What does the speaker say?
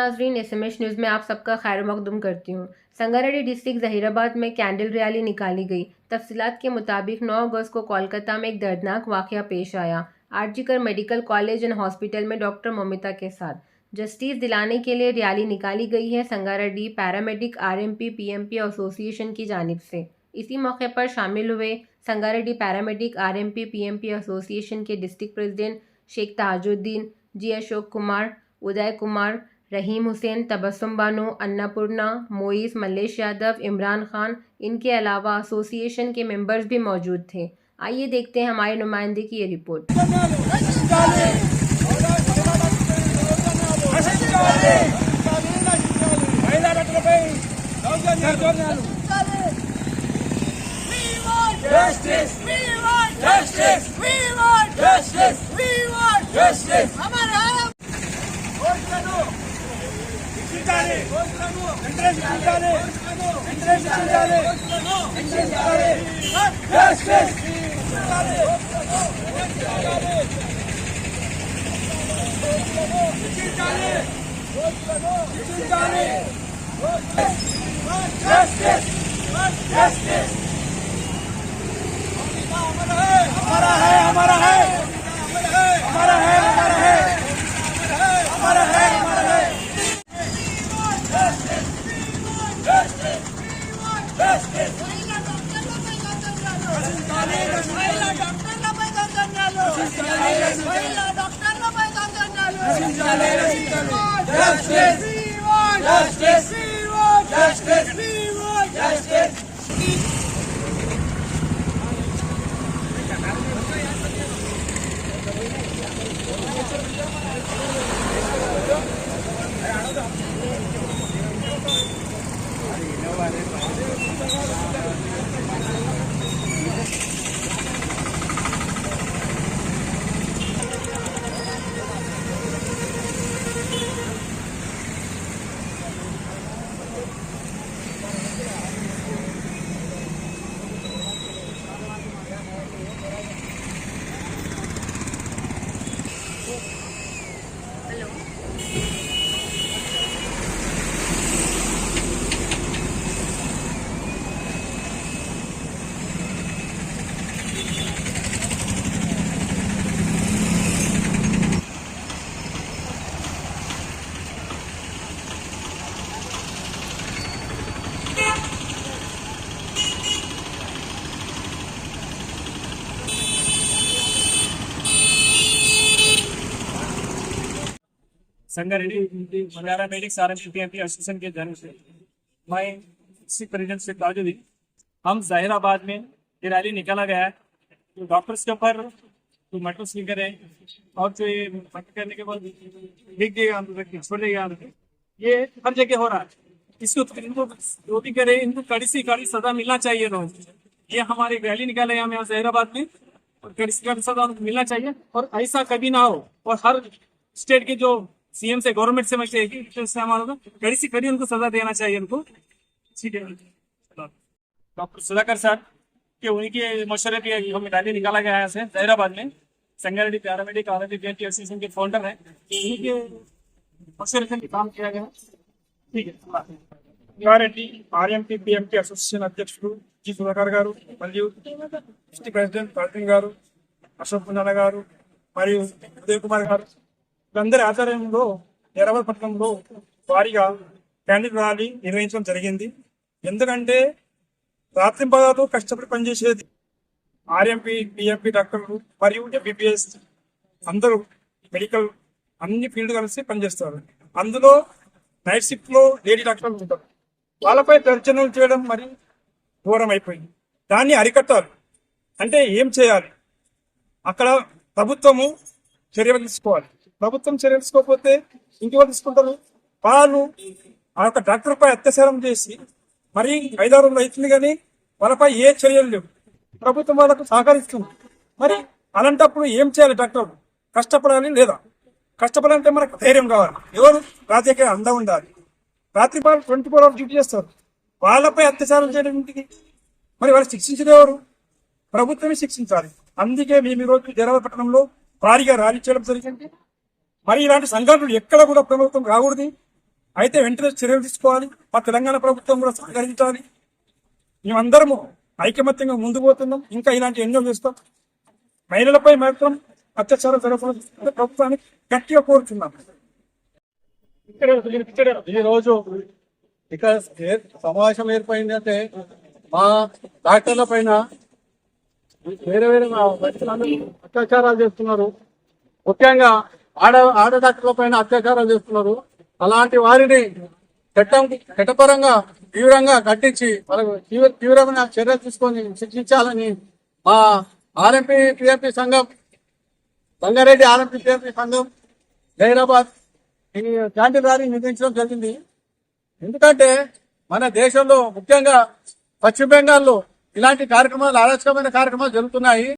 नाजरीन, SMS news में आप सबका खैर मकदूम करती हूँ। संगारेड्डी डिस्ट्रिक्ट जहीराबाद में कैंडल रैली निकाली गई। तफसीलात के मुताबिक 9 अगस्त को कोलकाता में एक दर्दनाक वाक़या पेश आया। RG Kar medical college and hospital में डॉक्टर मोमिता के साथ जस्टिस दिलाने के लिए रैली निकाली गई है Sangareddy paramedic RMP PMP association की जानिब से। इसी मौके पर शामिल हुए Sangareddy paramedic RMP PMP association के district president Shaikh Tajuddin, G Ashok Kumar, Uday Kumar, Rahim Hussain, Tabassum Bano, Annapurna, Moiz, Mallesh Yadav, Imran Khan. इनके अलावा एसोसिएशन के मेंबर्स भी मौजूद थे। आइए देखते हैं हमारे नुमाइंदे की ये report. Justice! We want justice! We want justice! We want justice! हमारा Sangareddy paramedics RMP PMP association के जन्म से मैं डिस्ट्रिक्ट प्रेसिडेंट से ताजुद्दीन, हम जहीराबाद में ये रैली निकाला गया है। तो डॉक्टर्स के ऊपर जो मेट्रो स्पीकर है और जो ये बंद करने के बाद लिख देगा छोड़ देगा, ये हर जगह हो रहा है। इसको इनको जो भी करे इनको कड़ी से कड़ी सजा मिलना चाहिए। रोज ये हमारी रैली निकाले हम यहाँ जहीराबाद में, और कड़ी से कड़ी सजा उनको मिलना चाहिए और ऐसा कभी ना हो। और हर स्टेट के जो CM से गवर्नमेंट से हमारा कड़ी से कड़ी उनको सजा देना चाहिए उनको। ठीक है, डॉक्टर सुधाकर सर के उन्हीं के मशवरे पे हमें रैली निकाला गया है जहीराबाद में। Sangareddy paramedic RMP PMP association के फाउंडर है, उन्हीं के मशवरे से काम किया गया। ठीक है, సంగారెడ్డి RMP PMP అసోసియేషన్ అధ్యక్షుడు జి సుధాకర్ గారు మరియు డిస్ట్రిక్ట్ ప్రెసిడెంట్ తాజుద్దీన్ గారు, అశోక్ పుంజాల గారు మరియు ఉదయ్ కుమార్ గారు వీళ్ళందరి ఆధ్వర్యంలో హైదరాబాద్ పట్టణంలో భారీగా క్యాండిల్ ర్యాలీ నిర్వహించడం జరిగింది. ఎందుకంటే రాత్రింపగలు కష్టపడి పనిచేసేది RMP PMP డాక్టర్లు మరియు MBBS అందరూ మెడికల్ అన్ని ఫీల్డ్ కలిసి పనిచేస్తారు. అందులో నైట్ షిఫ్ట్ లో లేడీ డాక్టర్లు ఉంటారు. వాళ్ళపై దర్శనాలు చేయడం మరి ఘోరం అయిపోయింది. దాన్ని అరికట్టాలి అంటే ఏం చేయాలి? అక్కడ ప్రభుత్వము చర్యలు తీసుకోవాలి. ప్రభుత్వం చర్యలు తీసుకోకపోతే ఇంకెవరు తీసుకుంటారు? వాళ్ళు ఆ యొక్క డాక్టర్ పై అత్యాచారం చేసి మరి 5-6 రోజులు అవుతుంది కానీ వాళ్ళపై ఏ చర్యలు లేవు. ప్రభుత్వం వాళ్ళకు సహకరిస్తుంది. మరి అలాంటప్పుడు ఏం చేయాలి? డాక్టర్లు కష్టపడాలి లేదా? కష్టపడాలంటే మనకు ధైర్యం కావాలి. ఎవరు? రాజకీయ అందం ఉండాలి. రాత్రి 24 hours డ్యూటీ చేస్తారు. వాళ్ళపై అత్యాచారం చేయడం ఇంటికి మరి వాళ్ళు శిక్షించేది ఎవరు? ప్రభుత్వమే శిక్షించాలి. అందుకే మేము ఈరోజు జైరాబాద్ పట్టణంలో భారీగా ర్యాలీ చేయడం జరిగింది. మరి ఇలాంటి సంఘటనలు ఎక్కడ కూడా ప్రభుత్వం రాకూడదు. అయితే వెంటనే చర్యలు తీసుకోవాలి. మా తెలంగాణ ప్రభుత్వం కూడా సహకరించాలి. మేమందరము ఐకమత్యంగా ముందుకు పోతున్నాం. ఇంకా ఇలాంటి ఎన్నో చేస్తాం. మహిళలపై మాత్రం అత్యాచారం జరగకుండా ప్రభుత్వానికి గట్టిగా కోరుతున్నాం. ఈ రోజు ఇక్కడ సమావేశం ఏర్పడిందంటే మా డాక్టర్ల పైన వేరే వేరే వైద్యులందరూ అత్యాచారాలు చేస్తున్నారు. ముఖ్యంగా ఆడ డాక్టర్ల పైన అత్యాచారాలు చేస్తున్నారు. అలాంటి వారిని చట్టపరంగా తీవ్రంగా కట్టించి వాళ్ళకు తీవ్రమైన చర్యలు తీసుకొని శిక్షించాలని మా ఆర్ఎంపీ పిఎంపీ సంఘం, సంగారెడ్డి ఆర్ఎంపీ పిఎంపీ సంఘం హైదరాబాద్ ఈ క్యాంటీన్ ర్యాలీ నిర్వహించడం జరిగింది. ఎందుకంటే మన దేశంలో ముఖ్యంగా పశ్చిమ బెంగాల్లో ఇలాంటి కార్యక్రమాలు, అరాచకమైన కార్యక్రమాలు జరుగుతున్నాయి.